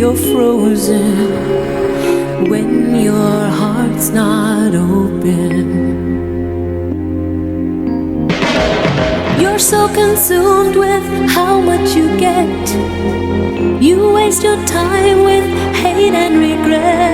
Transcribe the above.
you're frozen when your heart's not open. You're so consumed with how much you get. You waste your time with hate and regret.